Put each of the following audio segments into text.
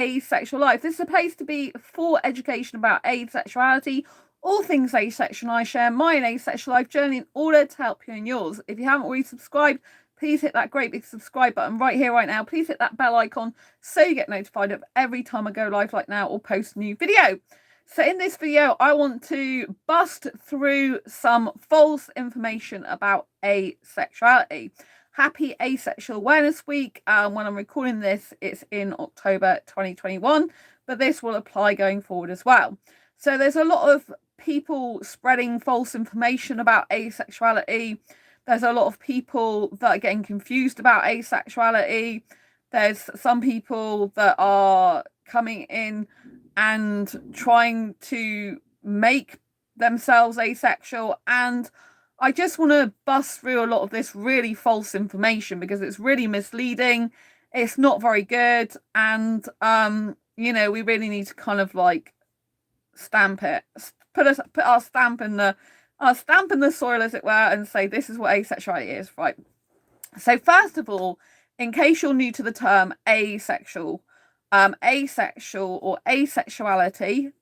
Asexual Life. This is supposed to be for education about asexuality, all things asexual. I share my asexual life journey in order to help you in yours. If you haven't already subscribed, please hit that great big subscribe button right here, right now. Please hit that bell icon so you get notified of every time I go live like now or post a new video. So in this video, I want to bust through some false information about asexuality. Happy Asexual Awareness Week. When I'm recording this, it's in October 2021, but this will apply going forward as well. So there's a lot of people spreading false information about asexuality. There's a lot of people that are getting confused about asexuality. There's some people that are coming in and trying to make themselves asexual, and I just want to bust through a lot of this really false information because it's really misleading. It's not very good, and we really need to kind of like stamp it, put our stamp in the soil, as it were, and say this is what asexuality is, right? So first of all, in case you're new to the term asexual, asexual or asexuality,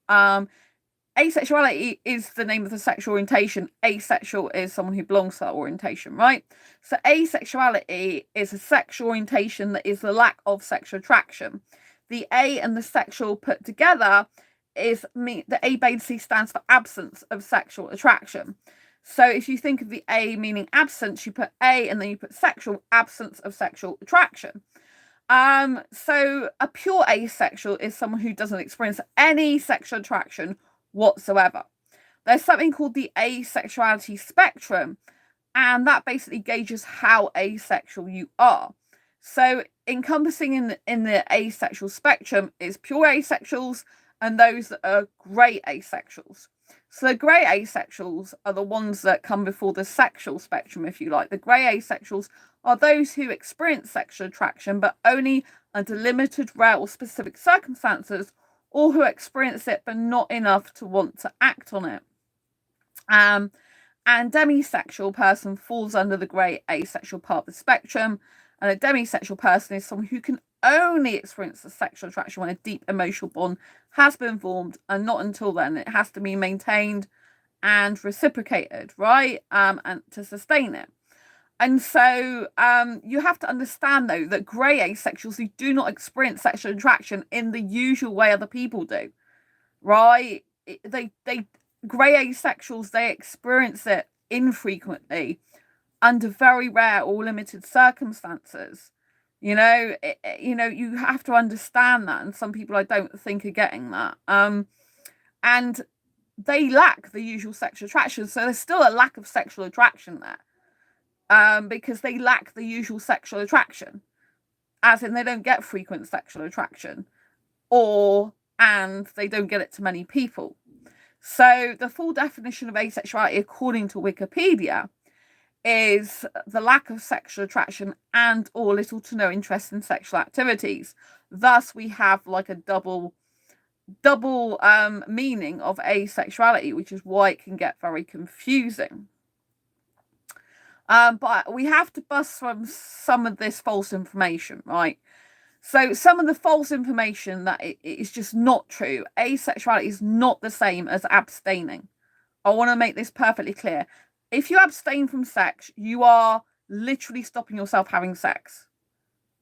asexuality is the name of the sexual orientation. Asexual is someone who belongs to that orientation, right? So asexuality is a sexual orientation that is the lack of sexual attraction. The A and the sexual put together the A basically stands for absence of sexual attraction. So if you think of the A meaning absence, you put A and then you put sexual, absence of sexual attraction. So a pure asexual is someone who doesn't experience any sexual attraction whatsoever. There's something called the asexuality spectrum, and that basically gauges how asexual you are. So encompassing in the asexual spectrum is pure asexuals and those that are grey asexuals. So the grey asexuals are the ones that come before the sexual spectrum, if you like. The grey asexuals are those who experience sexual attraction, but only under limited, rare, or specific circumstances, or who experience it but not enough to want to act on it. And demisexual person falls under the grey asexual part of the spectrum, and a demisexual person is someone who can only experience the sexual attraction when a deep emotional bond has been formed, and not until then. It has to be maintained and reciprocated, right? And to sustain it. And so you have to understand, though, that grey asexuals who do not experience sexual attraction in the usual way other people do, right? Grey asexuals, they experience it infrequently under very rare or limited circumstances. You have to understand that, and some people I don't think are getting that. And they lack the usual sexual attraction, so there's still a lack of sexual attraction there. Because they lack the usual sexual attraction, as in they don't get frequent sexual attraction, and they don't get it to many people. So the full definition of asexuality, according to Wikipedia, is the lack of sexual attraction and or little to no interest in sexual activities. Thus, we have like a double meaning of asexuality, which is why it can get very confusing. But we have to bust from some of this false information, right? So some of the false information that it is just not true. Asexuality is not the same as abstaining. I want to make this perfectly clear. If you abstain from sex, you are literally stopping yourself having sex,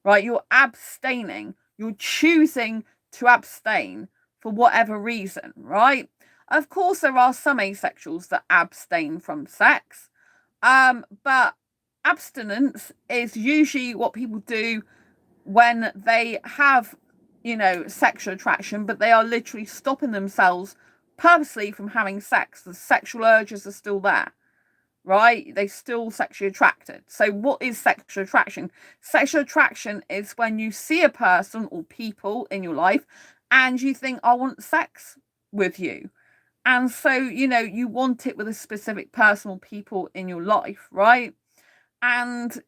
right? You're abstaining. You're choosing to abstain for whatever reason, right? Of course, there are some asexuals that abstain from sex. But abstinence is usually what people do when they have, sexual attraction, but they are literally stopping themselves purposely from having sex. The sexual urges are still there, right? They're still sexually attracted. So what is sexual attraction? Sexual attraction is when you see a person or people in your life and you think, I want sex with you. And so, you want it with a specific person or people in your life, right? And,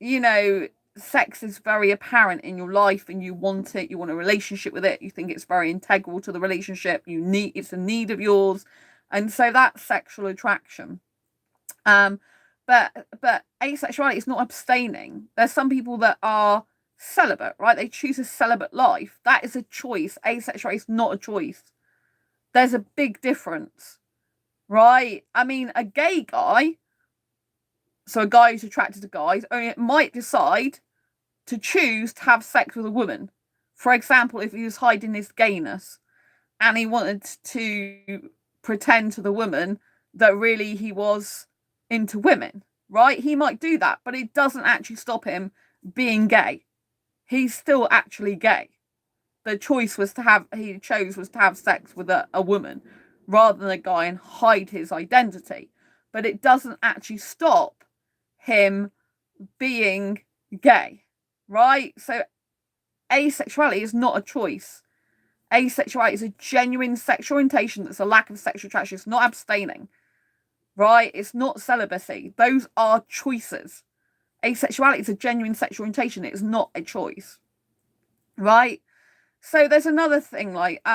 sex is very apparent in your life and you want it, you want a relationship with it, you think it's very integral to the relationship, it's a need of yours. And so that's sexual attraction. But asexuality is not abstaining. There's some people that are celibate, right? They choose a celibate life. That is a choice. Asexuality is not a choice. There's a big difference, right? I mean, a gay guy, so a guy who's attracted to guys, only might decide to choose to have sex with a woman. For example, if he was hiding his gayness and he wanted to pretend to the woman that really he was into women, right? He might do that, but it doesn't actually stop him being gay. He's still actually gay. The choice was to have, he chose was to have sex with a woman rather than a guy and hide his identity. But it doesn't actually stop him being gay, right? So asexuality is not a choice. Asexuality is a genuine sexual orientation that's a lack of sexual attraction. It's not abstaining, right? It's not celibacy. Those are choices. Asexuality is a genuine sexual orientation. It is not a choice, right? So there's another thing like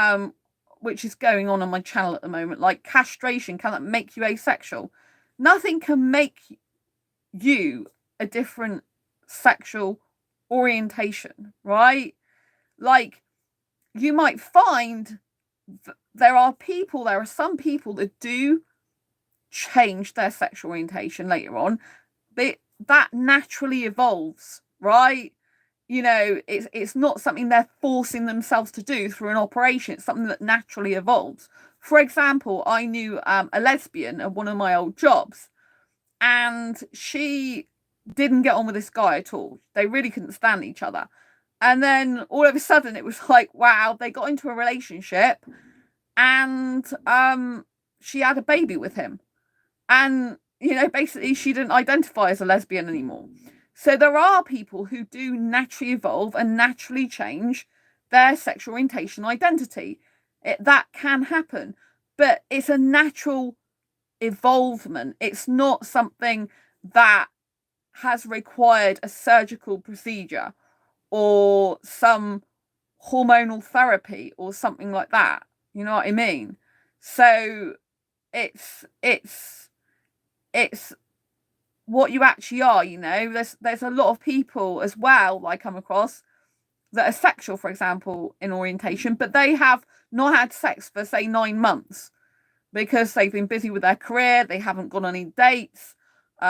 which is going on my channel at the moment, like castration. Can that make you asexual? Nothing can make you a different sexual orientation, right? Like, you might find there are some people that do change their sexual orientation later on, but that naturally evolves, right? You know, it's not something they're forcing themselves to do through an operation. It's something that naturally evolves. For example, I knew a lesbian at one of my old jobs, and she didn't get on with this guy at all. They really couldn't stand each other. And then all of a sudden it was like, wow, they got into a relationship and she had a baby with him. And, you know, basically she didn't identify as a lesbian anymore. So there are people who do naturally evolve and naturally change their sexual orientation identity. That can happen, but it's a natural evolvement. It's not something that has required a surgical procedure or some hormonal therapy or something like that. You know what I mean? So it's what you actually are, you know. There's a lot of people as well I come across that are sexual, for example, in orientation, but they have not had sex for say 9 months because they've been busy with their career, they haven't gone on any dates.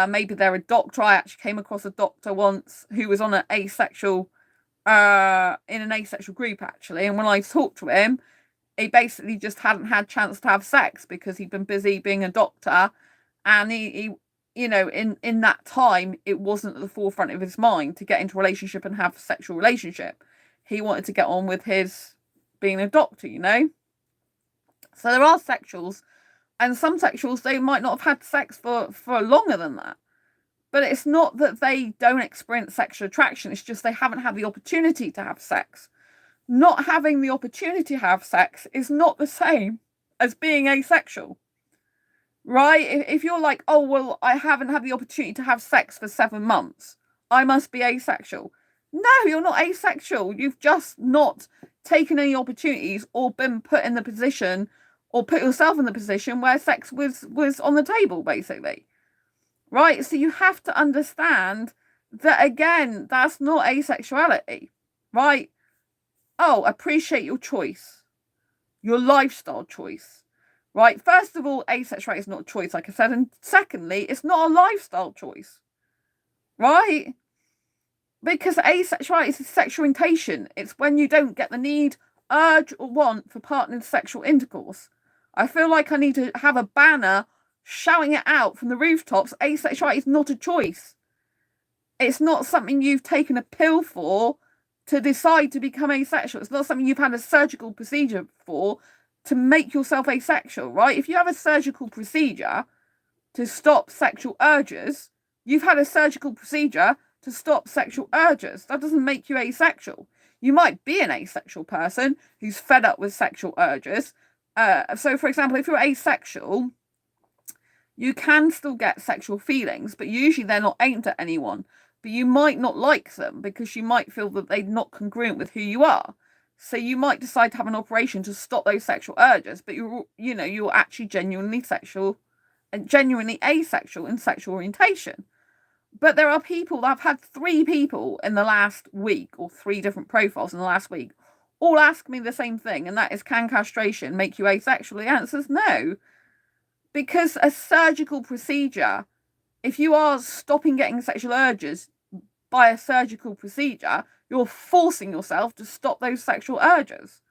Maybe they're a doctor. I actually came across a doctor once who was on an asexual in an asexual group actually, and when I talked to him, he basically just hadn't had chance to have sex because he'd been busy being a doctor, and he you know, in that time it wasn't at the forefront of his mind to get into a relationship and have a sexual relationship. He wanted to get on with his being a doctor, you know. So there are sexuals, and some sexuals, they might not have had sex for longer than that. But it's not that they don't experience sexual attraction. It's just they haven't had the opportunity to have sex. Not having the opportunity to have sex is not the same as being asexual, right? If you're like, oh, well, I haven't had the opportunity to have sex for 7 months, I must be asexual. No, you're not asexual. You've just not taken any opportunities or been put in the position or put yourself in the position where sex was on the table, basically. Right? So you have to understand that, again, that's not asexuality, right? Oh, appreciate your choice, your lifestyle choice, right? First of all, asexuality is not a choice, like I said. And secondly, it's not a lifestyle choice, right? Because asexuality is a sexual orientation. It's when you don't get the need, urge, or want for partnered sexual intercourse. I feel like I need to have a banner shouting it out from the rooftops. Asexuality is not a choice. It's not something you've taken a pill for to decide to become asexual. It's not something you've had a surgical procedure for to make yourself asexual, right? If you have a surgical procedure to stop sexual urges, you've had a surgical procedure to stop sexual urges. That doesn't make you asexual. You might be an asexual person who's fed up with sexual urges. So, for example, if you're asexual, you can still get sexual feelings, but usually they're not aimed at anyone. But you might not like them because you might feel that they're not congruent with who you are. So you might decide to have an operation to stop those sexual urges, but you're actually genuinely sexual and genuinely asexual in sexual orientation. But there are people that I've had 3 people in the last week, or 3 different profiles in the last week, all ask me the same thing, and that is, can castration make you asexual? The answer is no, because a surgical procedure, if you are stopping getting sexual urges by a surgical procedure, you're forcing yourself to stop those sexual urges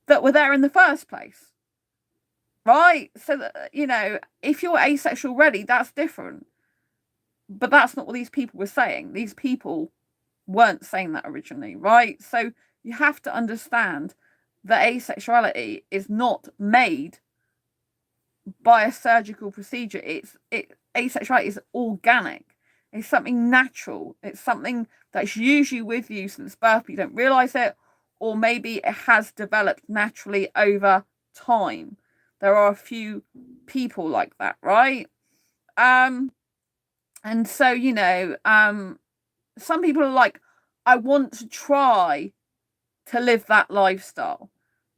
that were there in the first place. Right? So that, you know, if you're asexual already, that's different. But that's not what these people were saying. These people weren't saying that originally, right? So you have to understand that asexuality is not made by a surgical procedure. Asexuality is organic. It's something natural. It's something that's usually with you since birth, but you don't realize it, or maybe it has developed naturally over time. There are a few people like that, right? And so, you know, some people are like, I want to try to live that lifestyle,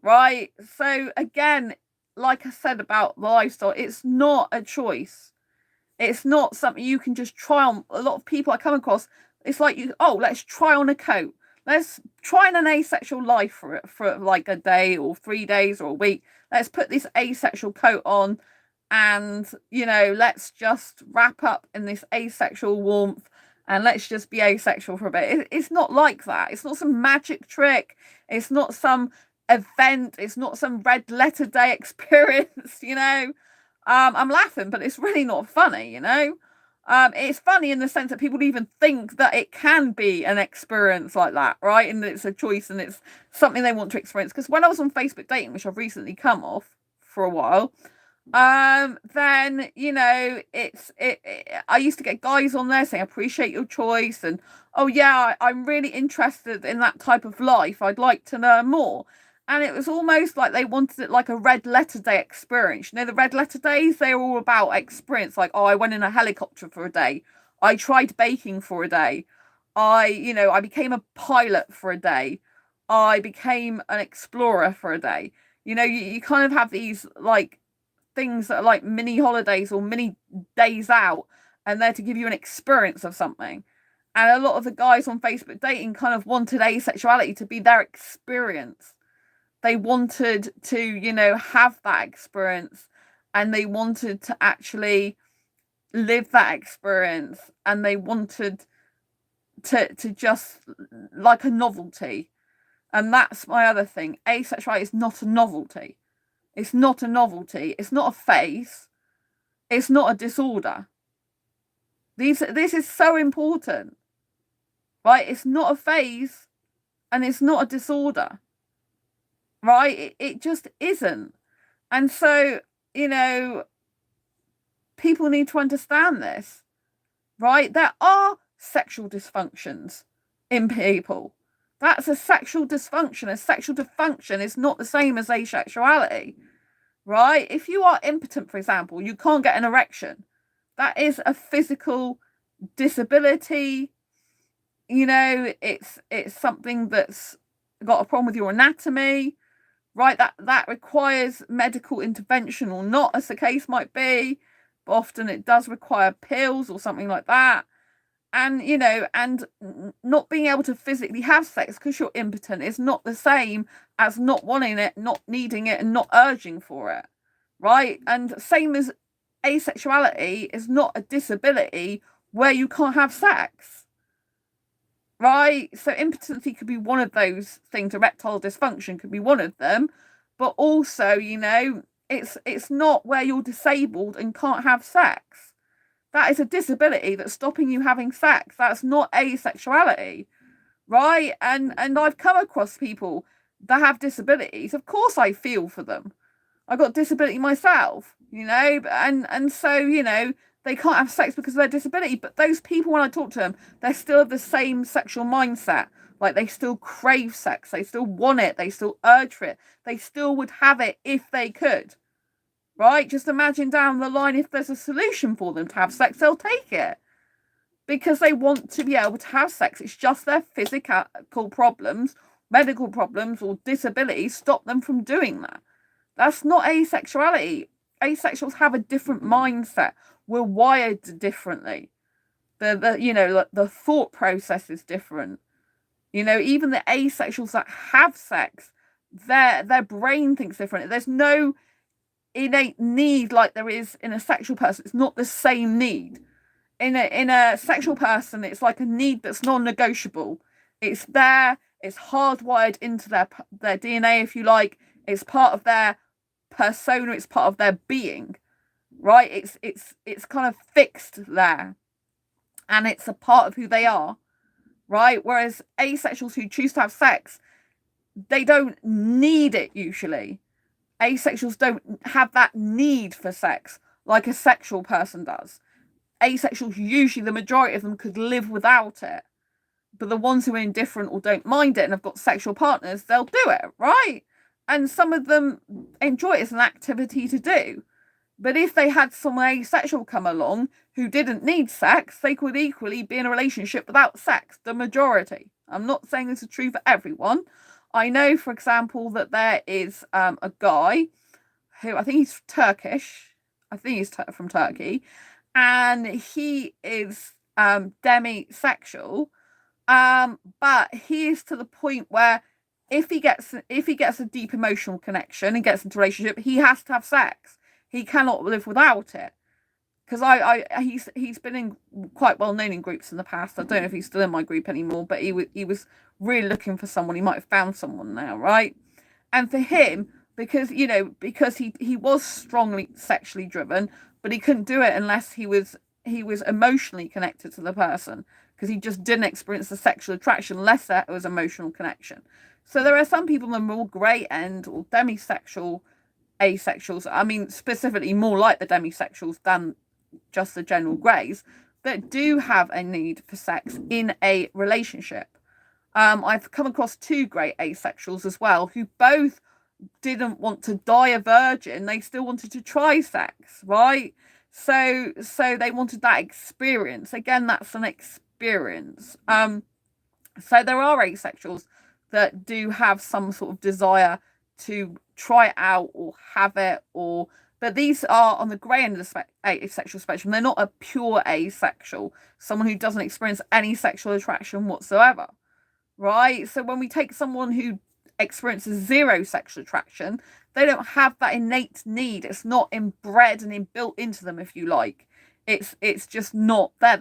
right? So again, like I said about the lifestyle, it's not a choice. It's not something you can just try on. A lot of people I come across, it's like, let's try on a coat. Let's try on an asexual life for like a day or 3 days or a week. Let's put this asexual coat on, and, you know, let's just wrap up in this asexual warmth, and let's just be asexual for a bit. It's not like that. It's not some magic trick. It's not some event. It's not some red letter day experience, you know. I'm laughing, but it's really not funny, you know. It's funny in the sense that people even think that it can be an experience like that, right? And that it's a choice and it's something they want to experience. Because when I was on Facebook dating, which I've recently come off for a while, then, you know, I used to get guys on there saying, I appreciate your choice, and oh yeah, I'm really interested in that type of life, I'd like to learn more. And it was almost like they wanted it like a red letter day experience. You know, the red letter days, they're all about experience. Like, oh, I went in a helicopter for a day, I tried baking for a day, I became a pilot for a day, I became an explorer for a day. You know, you kind of have these like things that are like mini holidays or mini days out, and they're to give you an experience of something. And a lot of the guys on Facebook dating kind of wanted asexuality to be their experience. They wanted to, you know, have that experience, and they wanted to actually live that experience, and they wanted to just like a novelty. And that's my other thing. Asexuality is not a novelty. It's not a novelty. It's not a phase. It's not a disorder. This is so important, right? It's not a phase, and it's not a disorder, right? It just isn't. And so, you know, people need to understand this, right? There are sexual dysfunctions in people. That's a sexual dysfunction. A sexual dysfunction is not the same as asexuality, right? If you are impotent, for example, you can't get an erection. That is a physical disability. You know, it's something that's got a problem with your anatomy, right? That requires medical intervention, or not, as the case might be. But often it does require pills or something like that. And, you know, and not being able to physically have sex because you're impotent is not the same as not wanting it, not needing it, and not urging for it, right? And same as asexuality is not a disability where you can't have sex, right? So impotency could be one of those things. Erectile dysfunction could be one of them. But also, you know, it's not where you're disabled and can't have sex. That is a disability that's stopping you having sex. That's not asexuality, right? And I've come across people that have disabilities. Of course I feel for them. I got disability myself, you know, and so, you know, they can't have sex because of their disability. But those people, when I talk to them, they're still of the same sexual mindset. Like, they still crave sex, they still want it, they still urge for it, they still would have it if they could. Right? Just imagine down the line, if there's a solution for them to have sex, they'll take it. Because they want to be able to have sex. It's just their physical problems, medical problems, or disabilities stop them from doing that. That's not asexuality. Asexuals have a different mindset. We're wired differently. the thought process is different. Even the asexuals that have sex, their brain thinks different. There's no innate need like there is in a sexual person. It's not the same need. In a sexual person, it's like a need that's non-negotiable. It's there. It's hardwired into their DNA, if you like. It's part of their persona. It's part of their being, right? It's kind of fixed there, and it's a part of who they are, right? Whereas asexuals who choose to have sex, they don't need it usually. Asexuals don't have that need for sex like a sexual person does. Asexuals, usually the majority of them could live without it. But the ones who are indifferent or don't mind it and have got sexual partners, they'll do it, right? And some of them enjoy it as an activity to do. But if they had someone asexual come along who didn't need sex, they could equally be in a relationship without sex, the majority. I'm not saying this is true for everyone. I know, for example, that there is a guy who, I think he's Turkish. I think he's from Turkey. And he is demisexual. But he is to the point where if he gets a deep emotional connection and gets into a relationship, he has to have sex. He cannot live without it. Because he's been in quite well known in groups in the past. I don't know if he's still in my group anymore, but he was really looking for someone. He might have found someone now, right? And for him, because he was strongly sexually driven, but he couldn't do it unless he was emotionally connected to the person, because he just didn't experience the sexual attraction unless there was emotional connection. So there are some people in the more grey end or demisexual asexuals, I mean specifically more like the demisexuals than just the general greys, that do have a need for sex in a relationship. I've come across 2 great asexuals as well who both didn't want to die a virgin. They still wanted to try sex, right? So they wanted that experience. Again, that's an experience. So there are asexuals that do have some sort of desire to try it out or have it, but these are on the grey end of the asexual spectrum. They're not a pure asexual, someone who doesn't experience any sexual attraction whatsoever, right? So when we take someone who experiences 0 sexual attraction, they don't have that innate need. It's not inbred and inbuilt into them, if you like. It's just not there.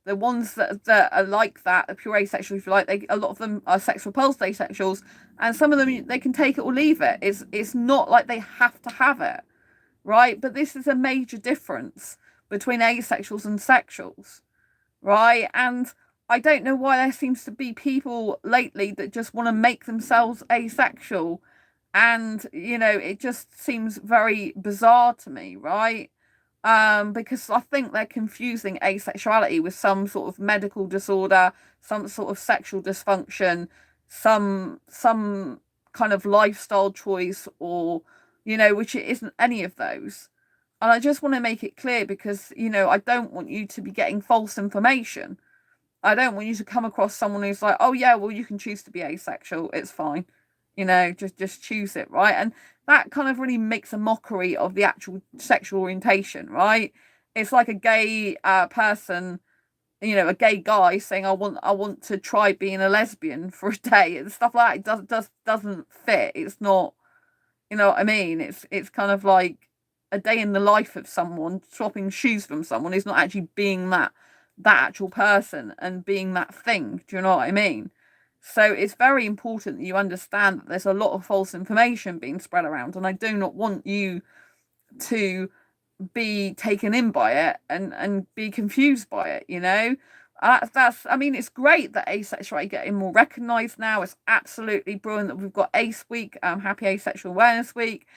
The ones that are like that, the pure asexual, if you like, a lot of them are sex repulsed asexuals, and some of them they can take it or leave it. It's not like they have to have it, right? But this is a major difference between asexuals and sexuals, right? And I don't know why there seems to be people lately that just want to make themselves asexual, and it just seems very bizarre to me, right? Because I think they're confusing asexuality with some sort of medical disorder, some sort of sexual dysfunction, some kind of lifestyle choice, or which it isn't any of those. And I just want to make it clear, because I don't want you to be getting false information. I don't want you to come across someone who's like, oh yeah, well, you can choose to be asexual, it's fine, just choose it, right? And that kind of really makes a mockery of the actual sexual orientation, right? It's like a gay person, a gay guy saying, I want to try being a lesbian for a day and stuff like that. It doesn't fit. It's not, you know what I mean? It's kind of like a day in the life of someone. Swapping shoes from someone is not actually being that actual person and being that thing. Do you know what I mean? So it's very important that you understand that there's a lot of false information being spread around, and I do not want you to be taken in by it and be confused by it. I mean, it's great that asexuality getting more recognized now. It's absolutely brilliant that we've got Ace Week, Happy Asexual Awareness Week,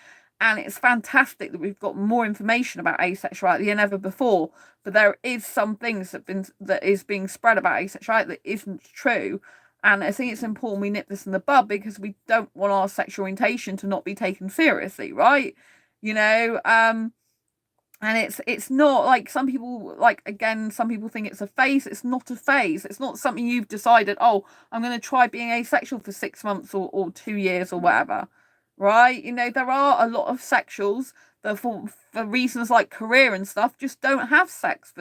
and it's fantastic that we've got more information about asexuality than ever before. But there is some things that is being spread about asexuality that isn't true. And I think it's important we nip this in the bud, because we don't want our sexual orientation to not be taken seriously, right? And it's not like some people, like, again, some people think it's a phase. It's not a phase. It's not something you've decided, oh, I'm going to try being asexual for 6 months or 2 years or whatever, right? There are a lot of sexuals that for reasons like career and stuff just don't have sex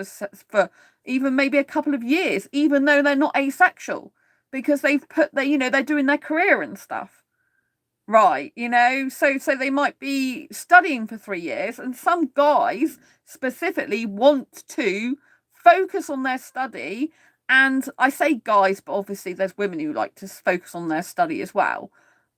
for even maybe a couple of years, even though they're not asexual, because they've put their, they're doing their career and stuff. Right, so they might be studying for 3 years, and some guys specifically want to focus on their study. And I say guys, but obviously there's women who like to focus on their study as well.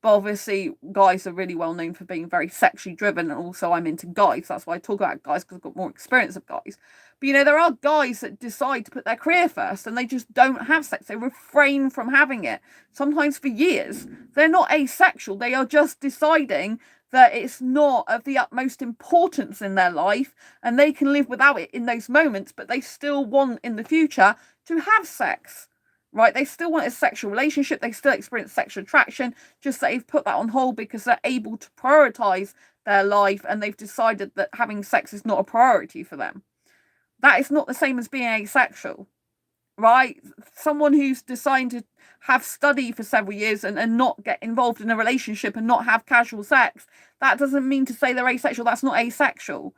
But obviously, guys are really well known for being very sexually driven, and also I'm into guys. That's why I talk about guys, because I've got more experience of guys. But there are guys that decide to put their career first, and they just don't have sex. They refrain from having it, sometimes for years. They're not asexual. They are just deciding that it's not of the utmost importance in their life, and they can live without it in those moments, but they still want in the future to have sex. Right, they still want a sexual relationship, they still experience sexual attraction, just that they've put that on hold because they're able to prioritize their life, and they've decided that having sex is not a priority for them. That is not the same as being asexual, right? Someone who's deciding to have study for several years and not get involved in a relationship and not have casual sex, that doesn't mean to say they're asexual. That's not asexual,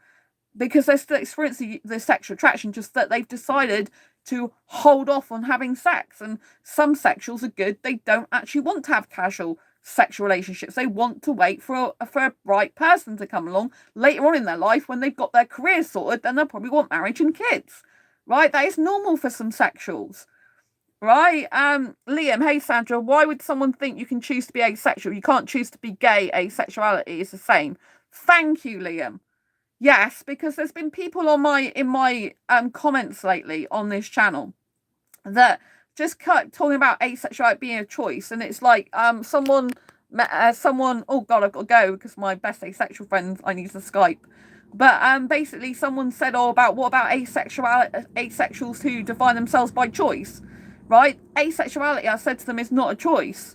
because they're still experiencing the sexual attraction, just that they've decided to hold off on having sex. And some sexuals are good. They don't actually want to have casual sexual relationships. They want to wait for a right person to come along later on in their life when they've got their career sorted. Then they'll probably want marriage and kids, right? That is normal for some sexuals, right? Liam, hey Sandra, why would someone think you can choose to be asexual? You can't choose to be gay. Asexuality is the same. Thank you, Liam. Yes, because there's been people in my comments lately on this channel that just kept talking about asexuality being a choice, and it's like someone oh god, I've got to go because my best asexual friend, I need to Skype. But basically someone said, what about asexuals who define themselves by choice, right? Asexuality, I said to them, is not a choice.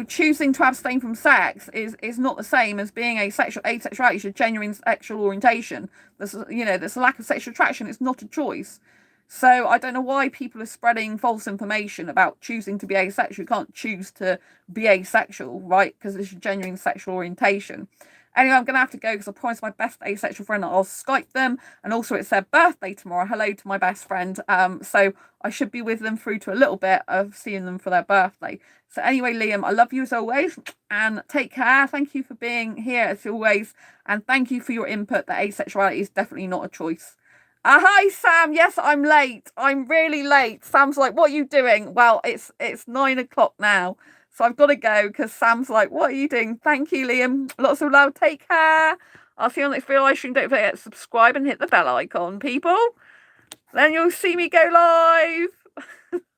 Choosing to abstain from sex is not the same as being asexual. Asexuality is a genuine sexual orientation. There's a lack of sexual attraction. It's not a choice. So I don't know why people are spreading false information about choosing to be asexual. You can't choose to be asexual, right? Because it's a genuine sexual orientation. Anyway, I'm going to have to go because I promised my best asexual friend that I'll Skype them. And also it's their birthday tomorrow. Hello to my best friend. So I should be with them through to a little bit of seeing them for their birthday. So anyway, Liam, I love you as always. And take care. Thank you for being here as always. And thank you for your input that asexuality is definitely not a choice. Hi, Sam. Yes, I'm late. I'm really late. Sam's like, what are you doing? Well, it's 9 o'clock now. So I've got to go because Sam's like, what are you doing? Thank you, Liam. Lots of love. Take care. I'll see you on the next video live stream. Don't forget to subscribe and hit the bell icon, people. Then you'll see me go live.